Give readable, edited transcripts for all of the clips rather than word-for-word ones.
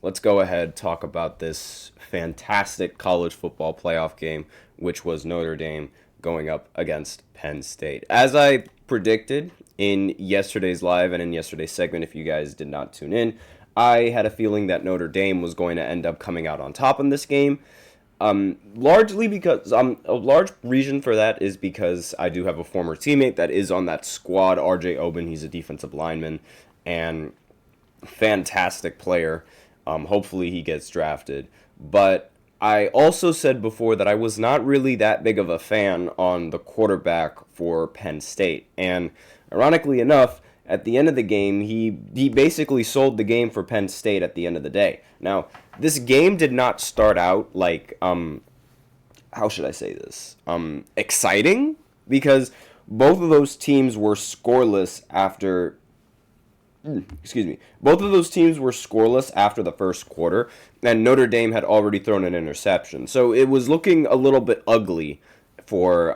let's go ahead talk about this fantastic college football playoff game, which was Notre Dame going up against Penn State. As I predicted in yesterday's live and in yesterday's segment, if you guys did not tune in, I had a feeling that Notre Dame was going to end up coming out on top in this game. Largely because a large reason for that is because I do have a former teammate that is on that squad, RJ Oben. He's a defensive lineman and fantastic player. Hopefully he gets drafted. But I also said before that I was not really that big of a fan on the quarterback for Penn State. And ironically enough, at the end of the game, he basically sold the game for Penn State at the end of the day. Now, this game did not start out like, how should I say this? Exciting? Because both of those teams were scoreless after both of those teams were scoreless after the first quarter, and Notre Dame had already thrown an interception. So it was looking a little bit ugly for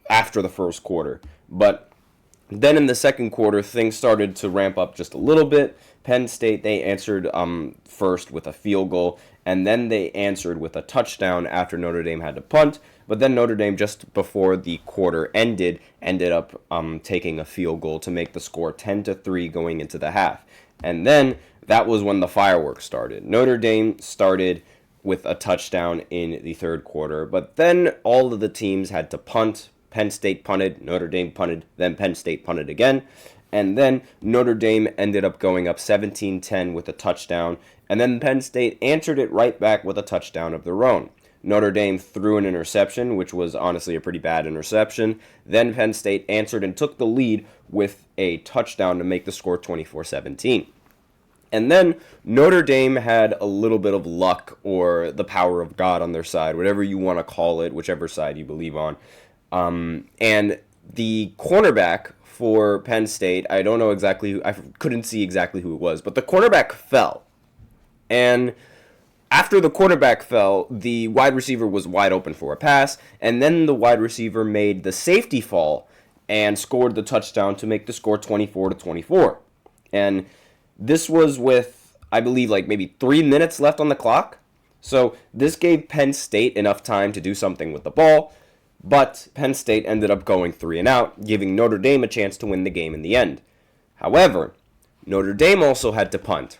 after the first quarter. But then in the second quarter, things started to ramp up just a little bit. Penn State, they answered first with a field goal, and then they answered with a touchdown after Notre Dame had to punt. But then Notre Dame, just before the quarter ended up taking a field goal to make the score 10-3 going into the half. And then that was when the fireworks started. Notre Dame started with a touchdown in the third quarter, but then all of the teams had to punt. Penn State punted, Notre Dame punted, then Penn State punted again. And then Notre Dame ended up going up 17-10 with a touchdown. And then Penn State answered it right back with a touchdown of their own. Notre Dame threw an interception, which was honestly a pretty bad interception. Then Penn State answered and took the lead with a touchdown to make the score 24-17. And then Notre Dame had a little bit of luck or the power of God on their side, whatever you want to call it, whichever side you believe on. And the cornerback for Penn State, I don't know exactly I couldn't see exactly who it was, but the cornerback fell. And after the quarterback fell, the wide receiver was wide open for a pass, and then the wide receiver made the safety fall and scored the touchdown to make the score 24-24. And this was with, I believe, like maybe 3 minutes left on the clock. So this gave Penn State enough time to do something with the ball, but Penn State ended up going 3 and out, giving Notre Dame a chance to win the game in the end. However, Notre Dame also had to punt.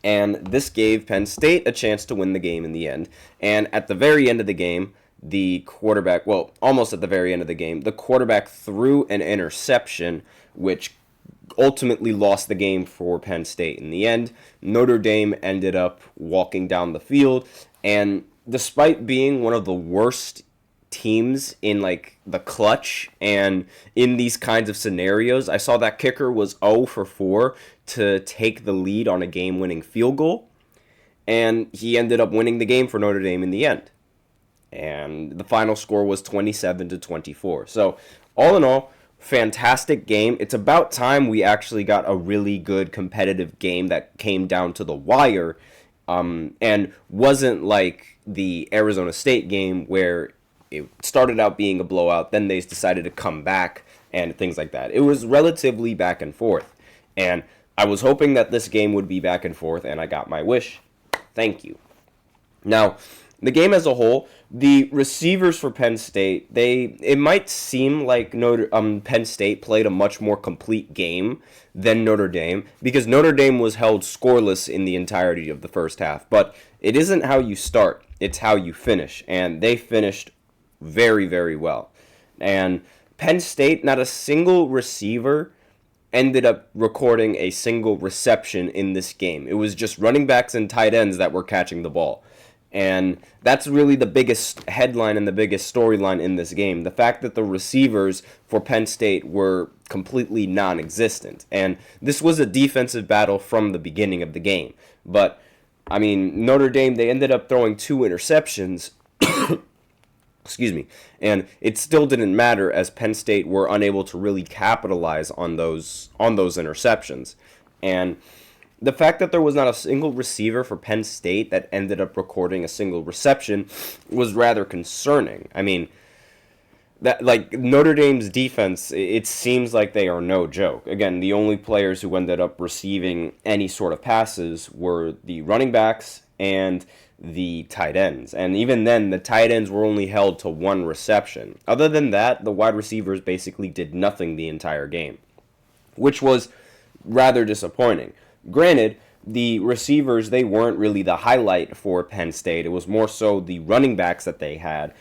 And this gave Penn State a chance to win the game in the end. And at the very end of the game, the quarterback, well, almost at the very end of the game, the quarterback threw an interception, which ultimately lost the game for Penn State. In the end, Notre Dame ended up walking down the field. And despite being one of the worst teams in like the clutch and in these kinds of scenarios, I saw that kicker was 0 for 4 to take the lead on a game-winning field goal, and he ended up winning the game for Notre Dame in the end. And the final score was 27-24. So all in all, fantastic game. It's about time we actually got a really good competitive game that came down to the wire, and wasn't like the Arizona State game where it started out being a blowout, then they decided to come back and things like that. It was relatively back and forth. And I was hoping that this game would be back and forth, and I got my wish. Thank you. Now, the game as a whole, the receivers for Penn State, it might seem like Penn State played a much more complete game than Notre Dame, because Notre Dame was held scoreless in the entirety of the first half. But it isn't how you start, it's how you finish. And they finished very, very well. And Penn State, not a single receiver ended up recording a single reception in this game. It was just running backs and tight ends that were catching the ball. And that's really the biggest headline and the biggest storyline in this game. The fact that the receivers for Penn State were completely non-existent. And this was a defensive battle from the beginning of the game. But, I mean, Notre Dame, they ended up throwing 2 interceptions. Excuse me. And it still didn't matter, as Penn State were unable to really capitalize on those interceptions. And the fact that there was not a single receiver for Penn State that ended up recording a single reception was rather concerning. I mean, that like Notre Dame's defense, it seems like they are no joke. Again, the only players who ended up receiving any sort of passes were the running backs and the tight ends. And even then, the tight ends were only held to one reception. Other than that, the wide receivers basically did nothing the entire game, which was rather disappointing. Granted, the receivers, they weren't really the highlight for Penn State. It was more so the running backs that they had.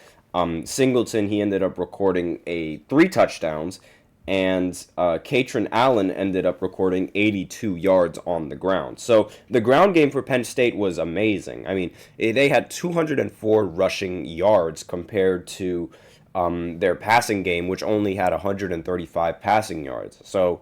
Singleton, he ended up recording 3 touchdowns, and Katron Allen ended up recording 82 yards on the ground. So the ground game for Penn State was amazing. I mean, they had 204 rushing yards compared to their passing game, which only had 135 passing yards. So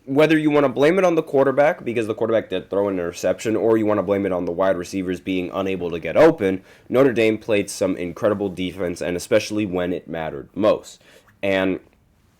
whether you want to blame it on the quarterback because the quarterback did throw an interception, or you want to blame it on the wide receivers being unable to get open, Notre Dame played some incredible defense, and especially when it mattered most. And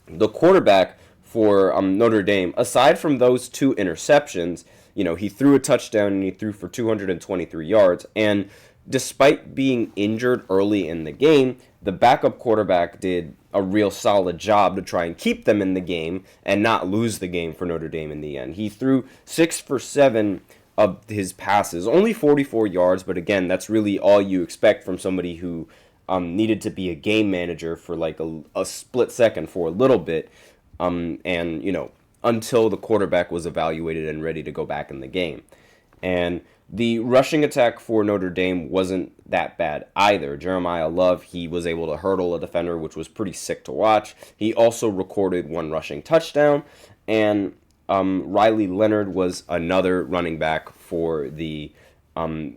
the quarterback for Notre Dame, aside from those 2 interceptions, he threw a touchdown and he threw for 223 yards. And despite being injured early in the game, the backup quarterback did a real solid job to try and keep them in the game and not lose the game for Notre Dame in the end. He threw 6 for 7 of his passes, only 44 yards, but again, that's really all you expect from somebody who needed to be a game manager for like a split second for a little bit, until the quarterback was evaluated and ready to go back in the game. And the rushing attack for Notre Dame wasn't that bad either. Jeremiah Love, he was able to hurdle a defender, which was pretty sick to watch. He also recorded 1 rushing touchdown, and Riley Leonard was another running back for the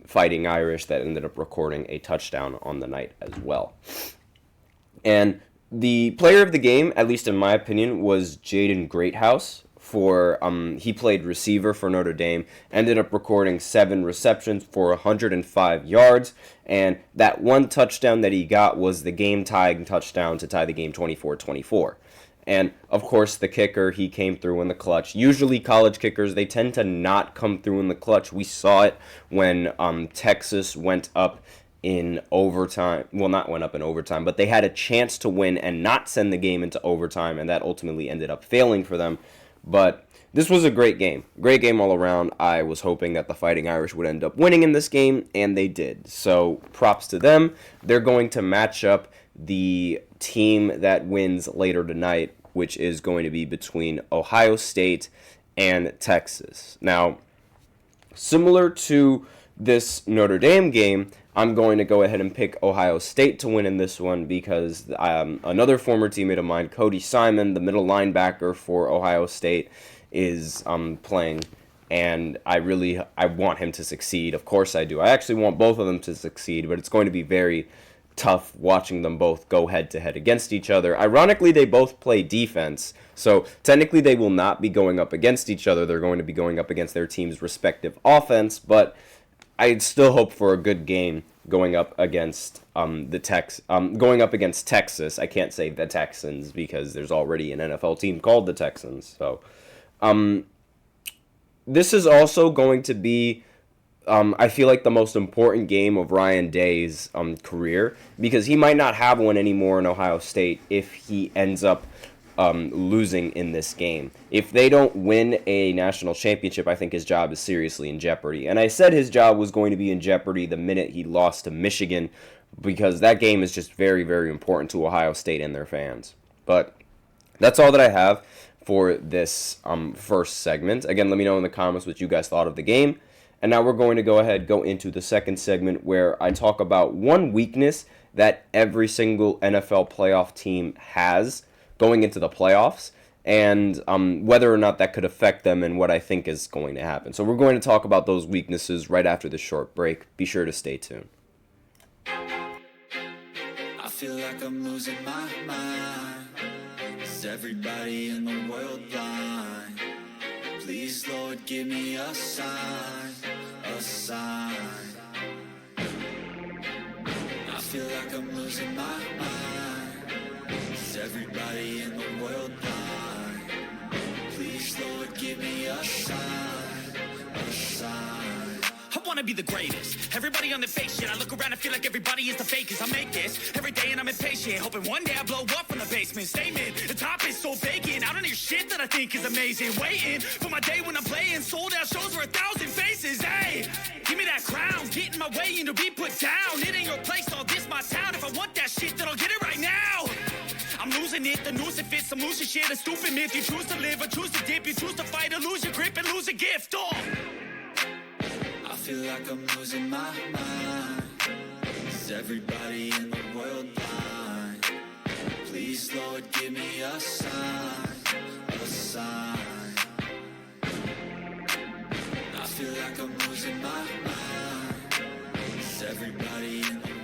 Fighting Irish that ended up recording a touchdown on the night as well. And the player of the game, at least in my opinion, was Jaden Greathouse. He played receiver for Notre Dame, ended up recording 7 receptions for 105 yards, and that 1 touchdown that he got was the game-tying touchdown to tie the game 24-24. And, of course, the kicker, he came through in the clutch. Usually college kickers, they tend to not come through in the clutch. We saw it when Texas went up in overtime. Well, not went up in overtime, but they had a chance to win and not send the game into overtime, and that ultimately ended up failing for them. But this was a great game. Great game all around. I was hoping that the Fighting Irish would end up winning in this game, and they did. So props to them. They're going to match up the team that wins later tonight, which is going to be between Ohio State and Texas. Now, similar to this Notre Dame game, I'm going to go ahead and pick Ohio State to win in this one because another former teammate of mine, Cody Simon, the middle linebacker for Ohio State, is playing, and I want him to succeed. Of course I do. I actually want both of them to succeed, but it's going to be very tough watching them both go head-to-head against each other. Ironically, they both play defense, so technically they will not be going up against each other. They're going to be going up against their team's respective offense, but I'd still hope for a good game going up against going up against Texas. I can't say the Texans because there's already an NFL team called the Texans. So this is also going to be I feel like the most important game of Ryan Day's career, because he might not have one anymore in Ohio State if he ends up losing in this game. If they don't win a national championship, I think his job is seriously in jeopardy. And I said his job was going to be in jeopardy the minute he lost to Michigan, because that game is just very, very important to Ohio State and their fans. But that's all that I have for this first segment. Again, let me know in the comments what you guys thought of the game. And now we're going to go into the second segment where I talk about one weakness that every single NFL playoff team has going into the playoffs, and whether or not that could affect them and what I think is going to happen. So we're going to talk about those weaknesses right after this short break. Be sure to stay tuned. I feel like I'm losing my mind. Is everybody in the world blind? Please, Lord, give me a sign, a sign. I feel like I'm losing my mind. Is everybody in the world blind? Please, Lord, give me a sign, a sign. I wanna be the greatest. Everybody on the fake shit. I look around and feel like everybody is the fakest. I make this every day and I'm impatient, hoping one day I blow up from the basement. Statement, the top is so vacant. I don't hear shit that I think is amazing. Waiting for my day when I'm playing sold out shows for 1,000 faces. Hey, give me that crown, get in my way and to be put down. It ain't your place, all this my town. If I want that shit, then I'll get it right now. I'm losing it, the noose it fits, I'm losing shit, a stupid myth. You choose to live or choose to dip, you choose to fight or lose your grip and lose a gift. Oh, I feel like I'm losing my mind. Is everybody in the world blind? Please, Lord, give me a sign, a sign. I feel like I'm losing my mind. Is everybody in the